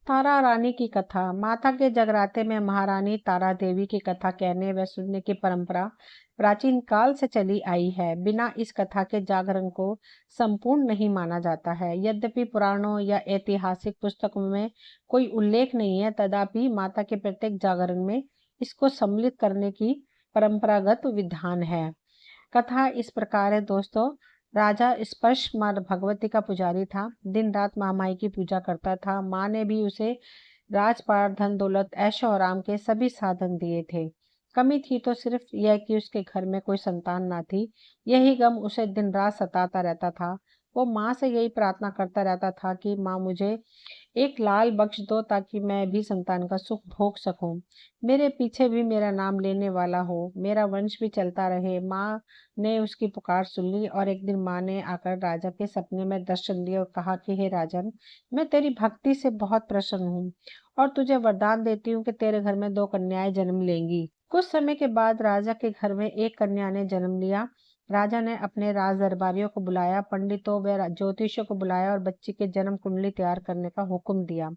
तारा रानी की कथा। माता के जगराते में महारानी तारा देवी की कथा कहने व सुनने की परंपरा प्राचीन काल से चली आई है। बिना इस कथा के जागरण को संपूर्ण नहीं माना जाता है। यद्यपि पुराणों या ऐतिहासिक पुस्तकों में कोई उल्लेख नहीं है, तथापि माता के प्रत्येक जागरण में इसको सम्मिलित करने की परंपरागत विधान है। कथा इस प्रकार है दोस्तों। राजा स्पर्श माँ भगवती का पुजारी था। दिन रात महामाई की पूजा करता था। माँ ने भी उसे राजपाट, धन दौलत, ऐशो आराम के सभी साधन दिए थे। कमी थी तो सिर्फ यह कि उसके घर में कोई संतान ना थी। यही गम उसे दिन रात सताता रहता था। वो माँ से यही प्रार्थना करता रहता था कि माँ मुझे एक लाल बख्श दो ताकि मैं भी संतान का सुख भोग सकूं। मेरे पीछे भी मेरा नाम लेने वाला हो, मेरा वंश भी चलता रहे। माँ ने उसकी पुकार सुन ली और एक दिन माँ ने आकर राजा के सपने में दर्शन दिया और कहा कि हे राजन, मैं तेरी भक्ति से बहुत प्रसन्न हूँ और तुझे वरदान देती हूँ कि तेरे घर में 2 कन्याएं जन्म लेंगी। कुछ समय के बाद राजा के घर में एक कन्या ने जन्म लिया। राजा ने अपने राज दरबारियों को बुलाया, पंडितों व ज्योतिषियों को बुलाया और बच्ची के जन्म कुंडली तैयार करने का हुक्म दिया।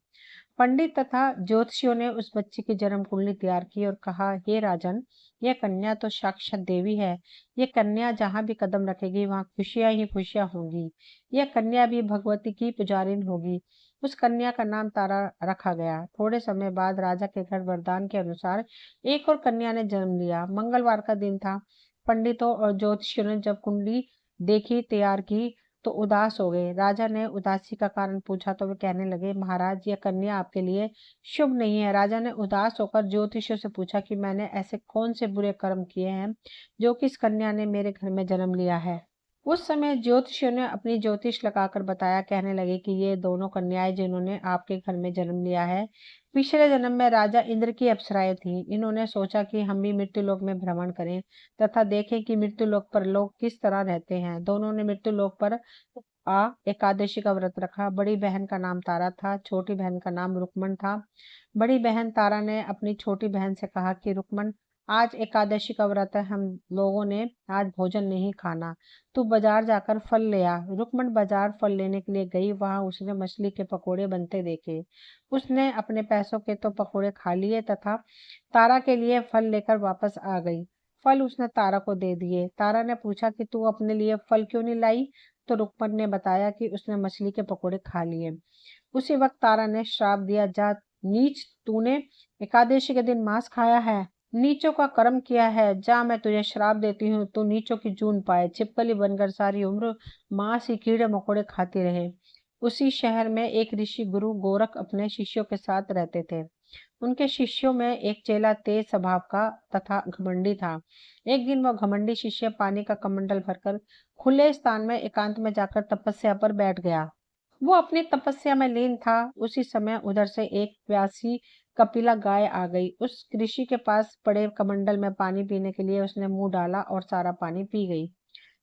पंडित तथा ज्योतिषियों ने उस बच्ची की जन्म कुंडली तैयार की और कहा, हे राजन, यह कन्या तो साक्षात देवी है। यह कन्या जहाँ भी कदम रखेगी वहाँ खुशियां ही खुशियां होंगी। यह कन्या भी भगवती की पुजारिन होगी। उस कन्या का नाम तारा रखा गया। थोड़े समय बाद राजा के घर वरदान के अनुसार एक और कन्या ने जन्म लिया। मंगलवार का दिन था। पंडितों और ज्योतिषियों ने जब कुंडली देखी, तैयार की, तो उदास हो गए। राजा ने उदासी का कारण पूछा तो वे कहने लगे, महाराज, यह कन्या आपके लिए शुभ नहीं है। राजा ने उदास होकर ज्योतिषियों से पूछा कि मैंने ऐसे कौन से बुरे कर्म किए हैं जो कि इस कन्या ने मेरे घर में जन्म लिया है। उस समय ज्योतिषियों ने अपनी ज्योतिष लगाकर बताया, कहने लगे कि ये दोनों कन्याएं जिन्होंने आपके घर में जन्म लिया है, पिछले जन्म में राजा इंद्र की अप्सराएं थीं। इन्होंने सोचा कि हम भी मृत्युलोक में भ्रमण करें तथा देखें कि मृत्युलोक पर लोग किस तरह रहते हैं। दोनों ने मृत्युलोक पर एकादशी का व्रत रखा। बड़ी बहन का नाम तारा था, छोटी बहन का नाम रुक्मण था। बड़ी बहन तारा ने अपनी छोटी बहन से कहा कि रुक्मण, आज एकादशी का व्रत है, हम लोगों ने आज भोजन नहीं खाना। तू बाजार जाकर फल ले आ। रुक्मण बाजार फल लेने के लिए गई। वहां उसने मछली के पकोड़े बनते देखे। उसने अपने पैसों के तो पकोड़े खा लिए तथा तारा के लिए फल लेकर वापस आ गई। फल उसने तारा को दे दिए। तारा ने पूछा कि तू अपने लिए फल क्यों नहीं लाई? तो रुक्मण ने बताया कि उसने मछली के पकोड़े खा लिए। उसी वक्त तारा ने श्राप दिया, जा नीच, तूने एकादशी के दिन मांस खाया है, नीचों का कर्म किया है। जा, मैं तुझे श्राप देती हूँ, तू नीचों की जून पाए, छिपकली बनकर सारी उम्र मांस ही कीड़े मकोड़े खाती रहे। उसी शहर में एक ऋषि गुरु गोरख अपने शिष्यों के साथ रहते थे। उनके शिष्यों में एक चेला तेज स्वभाव का तथा घमंडी था। एक दिन वह घमंडी शिष्य पानी का कमंडल भरकर खुले स्थान में एकांत में जाकर तपस्या पर बैठ गया। वो अपनी तपस्या में लीन था। उसी समय उधर से एक प्यासी कपिला गाय आ गई। उस ऋषि के पास पड़े कमंडल में पानी पीने के लिए उसने मुंह डाला और सारा पानी पी गई।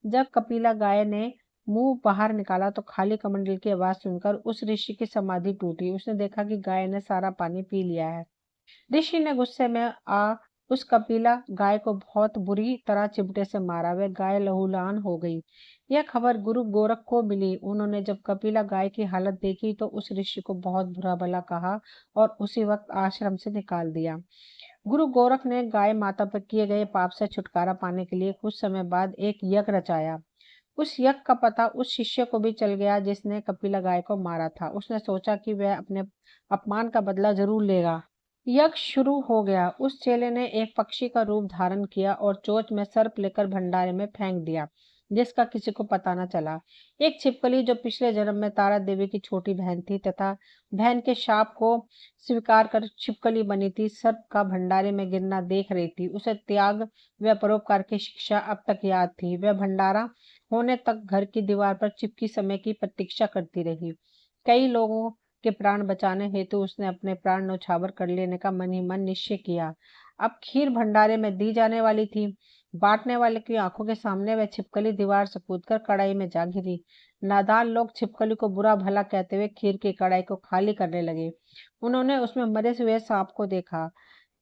जब कपिला गाय ने मुंह बाहर निकाला तो खाली कमंडल की आवाज सुनकर उस ऋषि की समाधि टूटी। उसने देखा कि गाय ने सारा पानी पी लिया है। ऋषि ने गुस्से में आ उस कपिला गाय को बहुत बुरी तरह चिमटे से मारा। वह गाय लहूलुहान हो गई। यह खबर गुरु गोरख को मिली। उन्होंने जब कपिला गाय की हालत देखी तो उस ऋषि को बहुत बुरा भला कहा और उसी वक्त आश्रम से निकाल दिया। गुरु गोरख ने गाय माता पर किए गए पाप से छुटकारा पाने के लिए कुछ समय बाद एक यज्ञ रचाया। उस यज्ञ का पता उस शिष्य को भी चल गया जिसने कपिला गाय को मारा था। उसने सोचा कि वह अपने अपमान का बदला जरूर लेगा। यज्ञ शुरू हो गया। उस चेले ने एक पक्षी का रूप धारण किया और चोंच में सर्प लेकर भंडारे में फेंक दिया, जिसका किसी को पता न चला। एक छिपकली जो पिछले जन्म में तारा देवी की छोटी बहन थी तथा बहन के शाप को स्वीकार कर छिपकली बनी थी, सर्प का भंडारे में गिरना देख रही थी। उसे त्याग व परोपकार की शिक्षा अब तक याद थी। वह भंडारा होने तक घर की दीवार पर चिपकी समय की प्रतीक्षा करती रही। कई लोगों के प्राण बचाने हेतु उसने अपने प्राण न्यौछावर कर लेने का मन ही मन निश्चय किया। अब खीर भंडारे में दी जाने वाली थी। बांटने वाले की आंखों के सामने वह छिपकली दीवार से कूदकर कढ़ाई में जा गिरी। नादान लोग छिपकली को बुरा भला कहते हुए खीर की कढ़ाई को खाली करने लगे। उन्होंने उसमें मरे हुए सांप को देखा।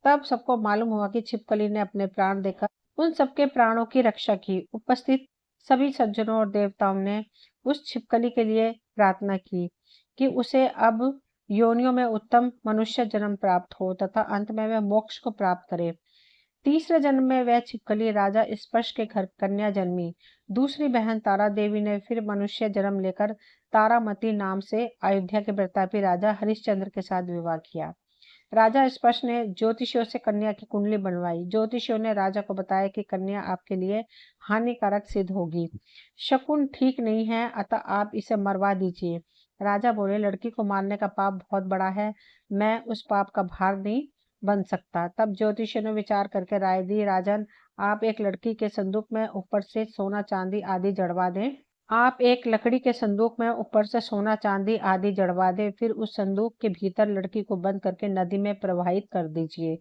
तब सबको मालूम हुआ कि छिपकली ने अपने प्राण देकर उन सबके प्राणों की रक्षा की। उपस्थित सभी सज्जनों और देवताओं ने उस छिपकली के लिए प्रार्थना की कि उसे अब योनियों में उत्तम मनुष्य जन्म प्राप्त हो तथा अंत में वह मोक्ष को प्राप्त करे। तीसरे जन्म में वह छिपकली राजा स्पर्श के घर कन्या जन्मी। दूसरी बहन तारा देवी ने फिर मनुष्य जन्म लेकर तारामती नाम से अयोध्या के प्रतापी राजा हरिश्चंद्र के साथ विवाह किया। राजा स्पर्श ने ज्योतिषियों से कन्या की कुंडली बनवाई। ज्योतिषियों ने राजा को बताया कि कन्या आपके लिए हानिकारक सिद्ध होगी, शकुन ठीक नहीं है, अतः आप इसे मरवा दीजिए। राजा बोले, लड़की को मारने का पाप बहुत बड़ा है, मैं उस पाप का भार नहीं बन सकता। तब ज्योतिषियों ने विचार करके राय दी, राजन, आप एक लड़की के संदूक में ऊपर से सोना चांदी आदि जड़वा दें। आप एक लकड़ी के संदूक में ऊपर से सोना चांदी आदि जड़वा दें, फिर उस संदूक के भीतर लड़की को बंद करके नदी में प्रवाहित कर दीजिए।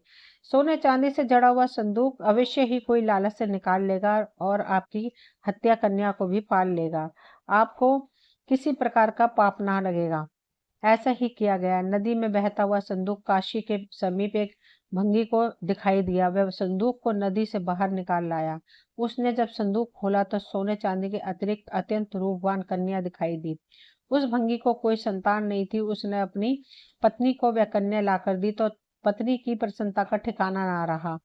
सोने चांदी से जड़ा हुआ संदूक अवश्य ही कोई लालच से निकाल लेगा और आपकी हत्या कन्या को भी पाल लेगा। आपको किसी प्रकार का पाप ना लगेगा। ऐसा ही किया गया। नदी में बहता हुआ संदूक काशी के समीप एक भंगी को दिखाई दिया। वह संदूक को नदी से बाहर निकाल लाया। उसने जब संदूक खोला तो सोने चांदी के अतिरिक्त अत्यंत रूपवान कन्या दिखाई दी। उस भंगी को कोई संतान नहीं थी। उसने अपनी पत्नी को वह कन्या लाकर दी तो पत्नी की प्रसन्नता का ठिकाना ना रहा।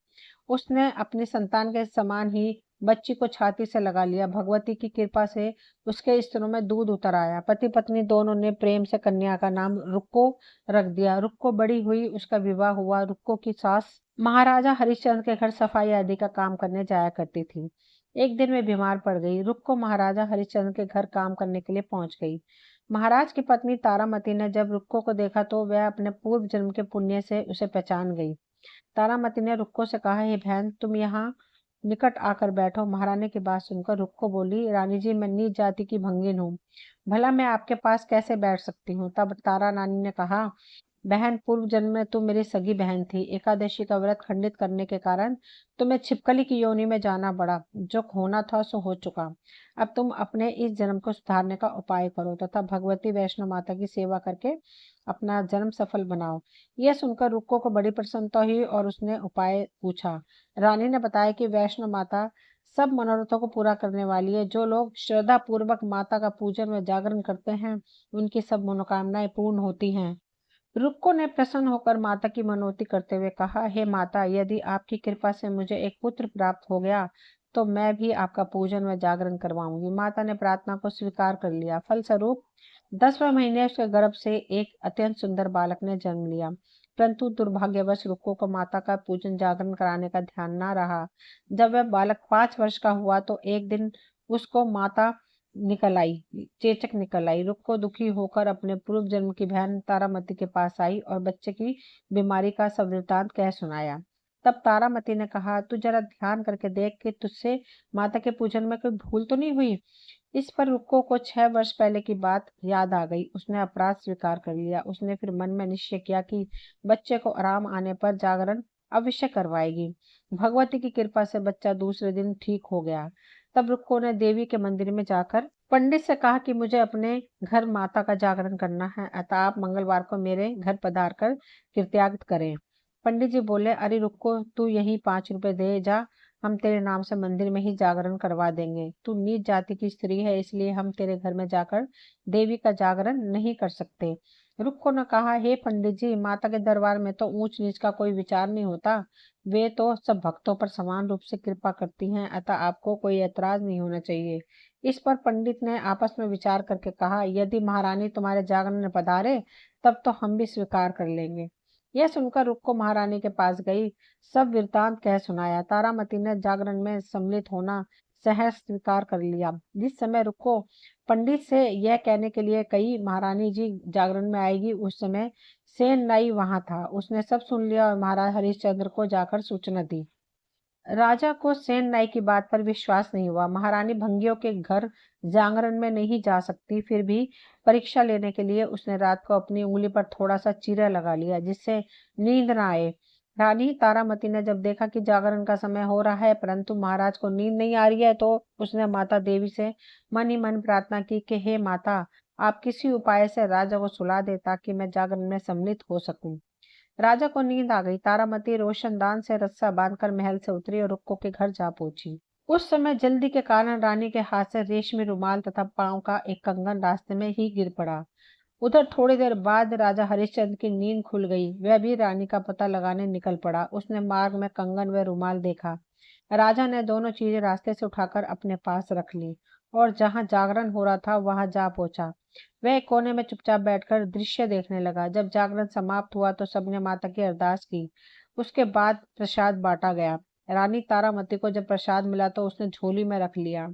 उसने अपनी संतान के समान ही बच्ची को छाती से लगा लिया। भगवती की कृपा से उसके स्तनों में दूध उतर आया। पति पत्नी दोनों ने प्रेम से कन्या का नाम रुक्को रख दिया। रुक्को बड़ी हुई, उसका विवाह हुआ। रुक्को की सास महाराजा हरिश्चंद्र के घर सफाई आदि का काम करने जाया करती थी। एक दिन वे बीमार पड़ गई। रुक्को महाराजा हरिश्चंद्र के घर काम करने के लिए पहुंच गई। महाराज की पत्नी तारामती ने जब रुक्को को देखा तो वह अपने पूर्व जन्म के पुण्य से उसे पहचान गई। तारामती ने रुक्को से कहा, हे बहन, तुम यहाँ निकट आकर बैठो। महारानी की बात सुनकर रुक्को बोली, रानी जी, मैं नीच जाति की भंगिन हूँ, भला मैं आपके पास कैसे बैठ सकती हूँ। तब तारा रानी ने कहा, बहन, पूर्व जन्म में तुम मेरी सगी बहन थी। एकादशी का व्रत खंडित करने के कारण तुम्हें छिपकली की योनि में जाना पड़ा। जो होना था सो हो चुका। अब तुम अपने इस जन्म को सुधारने का उपाय करो तथा भगवती वैष्णो माता की सेवा करके अपना जन्म सफल बनाओ। यह सुनकर रुक्को को बड़ी प्रसन्नता हुई और उसने उपाय पूछा। रानी ने बताया कि वैष्णो माता सब मनोरथों को पूरा करने वाली है। जो लोग श्रद्धा पूर्वक माता का पूजन व जागरण करते हैं, उनकी सब मनोकामनाएं पूर्ण होती हैं। रुक्को ने प्रसन्न होकर माता की मनोती करते हुए कहा, हे माता, यदि आपकी कृपा से मुझे एक पुत्र प्राप्त हो गया तो मैं भी आपका पूजन व जागरण करवाऊंगी। माता ने प्रार्थना को स्वीकार कर लिया। फलस्वरूप 10वें महीने उसके गर्भ से एक अत्यंत सुंदर बालक ने जन्म लिया। परंतु दुर्भाग्यवश रुक्को को माता का पूजन जागरण कराने का ध्यान न रहा। जब वह बालक 5 वर्ष का हुआ तो एक दिन उसको माता निकल आई, चेचक निकल आई। रुक्को दुखी होकर अपने पूर्व जन्म की बहन तारामती के पास आई और बच्चे की बीमारी का सब वृतांत कह सुनाया। तब तारामती ने कहा, तू जरा ध्यान करके देख कि तुझसे माता के पूजन में कोई भूल तो नहीं हुई। इस पर रुक्को को 6 वर्ष पहले की बात याद आ गई। उसने अपराध स्वीकार कर लिया। उसने फिर मन में निश्चय किया कि बच्चे को आराम आने पर जागरण अवश्य करवाएगी। भगवती की कृपा से बच्चा दूसरे दिन ठीक हो गया। तब रुक्को ने देवी के मंदिर में जाकर पंडित से कहा कि मुझे अपने घर माता का जागरण करना है, अतः आप मंगलवार को मेरे घर पधार कर कृत्याग करें। पंडित जी बोले, अरे रुक्को, तू यही 5 रुपए दे जा, हम तेरे नाम से मंदिर में ही जागरण करवा देंगे। तू नीच जाति की स्त्री है, इसलिए हम तेरे घर में जाकर देवी का जागरण नहीं कर सकते। रुक्को ने कहा, हे पंडित जी, माता के दरबार में तो ऊंच नीच का कोई विचार नहीं होता। वे तो सब भक्तों पर समान रूप से कृपा करती हैं, अतः आपको कोई ऐतराज नहीं होना चाहिए। इस पर पंडित ने आपस में विचार करके कहा, यदि महारानी तुम्हारे जागरण में पधारे तब तो हम भी स्वीकार कर लेंगे। यह सुनकर रुक्को महारानी के पास गई, सब वृतांत कह सुनाया। तारामती ने जागरण में सम्मिलित होना सहर्ष स्वीकार कर लिया। जिस समय रुक्को पंडित से यह कहने के लिए कही, महारानी जी जागरण में आएगी, उस समय सेन नाई वहां था। उसने सब सुन लिया और महाराज हरिश्चंद्र को जाकर सूचना दी। राजा को सेन नाई की बात पर विश्वास नहीं हुआ। महारानी भंगियों के घर जागरण में नहीं जा सकती, फिर भी परीक्षा लेने के लिए उसने रात को अपनी उंगली पर थोड़ा सा चीरा लगा लिया, जिससे नींद ना आए। रानी तारामती ने जब देखा कि जागरण का समय हो रहा है परंतु महाराज को नींद नहीं आ रही है तो उसने माता देवी से मन ही मन प्रार्थना की कि हे माता, आप किसी उपाय से राजा को सुला दे ताकि मैं जागरण में सम्मिलित हो सकूं। राजा को नींद आ गई। तारामती रोशनदान से रस्सा बांधकर महल से उतरी और रुक्को के घर जा पहुंची। उस समय जल्दी के कारण रानी के हाथ से रेशमी रुमाल तथा पांव का एक कंगन रास्ते में ही गिर पड़ा। उधर थोड़ी देर बाद राजा हरिश्चंद्र की नींद खुल गई। वह भी रानी का पता लगाने निकल पड़ा। उसने मार्ग में कंगन व रुमाल देखा। राजा ने दोनों चीजें रास्ते से उठाकर अपने पास रख ली और जहां जागरण हो रहा था वहां जा पहुंचा। वह एक कोने में चुपचाप बैठकर दृश्य देखने लगा। जब जागरण समाप्त हुआ तो सबने माता की अरदास की। उसके बाद प्रसाद बांटा गया। रानी तारामती को जब प्रसाद मिला तो उसने झोली में रख लिया।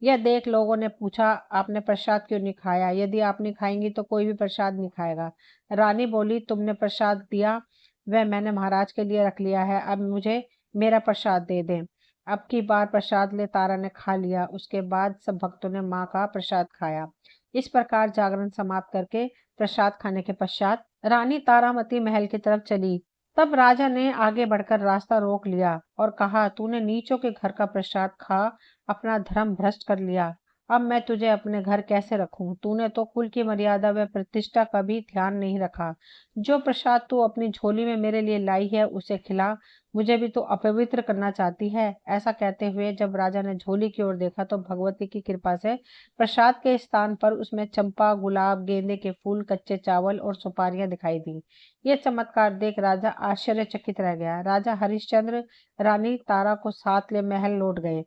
यह देख लोगों ने पूछा, आपने प्रसाद क्यों नहीं खाया? यदि आप नहीं खाएंगी तो कोई भी प्रसाद नहीं खाएगा। रानी बोली, तुमने प्रसाद दिया वह मैंने महाराज के लिए रख लिया है। अब मुझे मेरा प्रसाद दे दें। अब की बार प्रसाद ले तारा ने खा लिया। उसके बाद सब भक्तों ने माँ का प्रसाद खाया। इस प्रकार जागरण समाप्त करके प्रसाद खाने के पश्चात रानी तारामती महल की तरफ चली। तब राजा ने आगे बढ़कर रास्ता रोक लिया और कहा, तूने नीचों के घर का प्रसाद खा अपना धर्म भ्रष्ट कर लिया। अब मैं तुझे अपने घर कैसे रखूं? तूने तो कुल की मर्यादा व प्रतिष्ठा का भी ध्यान नहीं रखा। जो प्रसाद तू अपनी झोली में मेरे लिए लाई है उसे खिला। मुझे भी तो अपवित्र करना चाहती है? ऐसा कहते हुए जब राजा ने झोली की ओर देखा तो भगवती की कृपा से प्रसाद के स्थान पर उसमें चंपा, गुलाब, गेंदे के फूल, कच्चे चावल और सुपारियां दिखाई दी। ये चमत्कार देख राजा आश्चर्यचकित रह गया। राजा हरिश्चंद्र रानी तारा को साथ ले महल लौट गए।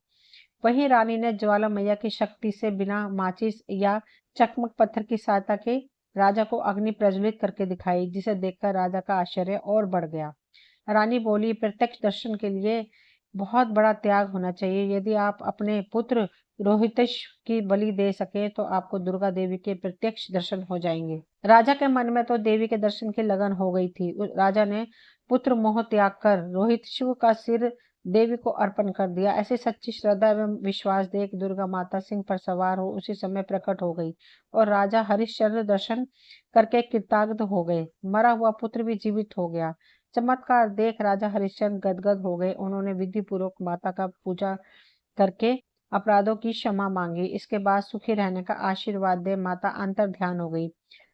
वहीं रानी ने ज्वाला मैया की शक्ति से बिना माचिस या चकमक पत्थर की सहायता के राजा को अग्नि प्रज्वलित करके दिखाई, जिसे देखकर राजा का आश्चर्य और बढ़ गया। रानी बोली, प्रत्यक्ष दर्शन के लिए बहुत बड़ा त्याग होना चाहिए। यदि आप अपने पुत्र रोहितश की बलि दे सके तो आपको दुर्गा देवी के प्रत्यक्ष दर्शन हो जाएंगे। राजा के मन में तो देवी के दर्शन की लगन हो गई थी। राजा ने पुत्र मोह त्याग कर रोहित शिव का सिर देवी को अर्पण कर दिया। ऐसी सच्ची श्रद्धा एवं विश्वास देख दुर्गा माता सिंह पर सवार हो उसी समय प्रकट हो गई और राजा हरिश्चंद्र दर्शन करके कृतार्थ हो गए। मरा हुआ पुत्र भी जीवित हो गया। चमत्कार देख राजा हरिश्चंद्र गदगद हो गए। उन्होंने विधि पूर्वक माता का पूजा करके अपराधों की क्षमा मांगी। इसके बाद सुखी रहने का आशीर्वाद दे माता अंतर ध्यान हो गई।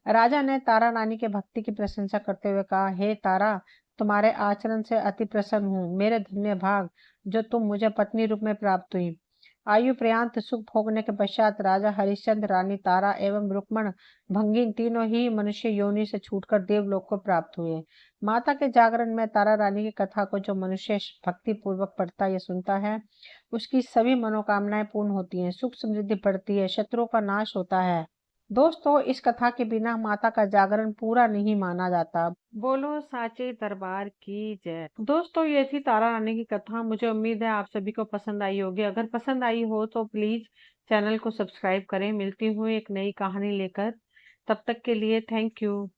राजा ने तारा रानी के भक्ति की प्रशंसा करते हुए कहा, हे तारा, तुम्हारे आचरण से अति प्रसन्न हूँ। मेरे धन्य भाग जो तुम मुझे पत्नी रूप में प्राप्त हुई। आयु पर्यंत सुख भोगने के पश्चात राजा हरिश्चंद्र, रानी तारा एवं रुक्मण भंगिन तीनों ही मनुष्य योनि से छूटकर देवलोक को प्राप्त हुए। माता के जागरण में तारा रानी की कथा को जो मनुष्य भक्ति पूर्वक पढ़ता या सुनता है उसकी सभी मनोकामनाएं पूर्ण होती हैं, सुख समृद्धि बढ़ती है, शत्रुओं का नाश होता है। दोस्तों, इस कथा के बिना माता का जागरण पूरा नहीं माना जाता। बोलो साचे दरबार की जय। दोस्तों, ये थी तारा रानी की कथा। मुझे उम्मीद है आप सभी को पसंद आई होगी। अगर पसंद आई हो तो प्लीज चैनल को सब्सक्राइब करें। मिलती हूँ एक नई कहानी लेकर। तब तक के लिए थैंक यू।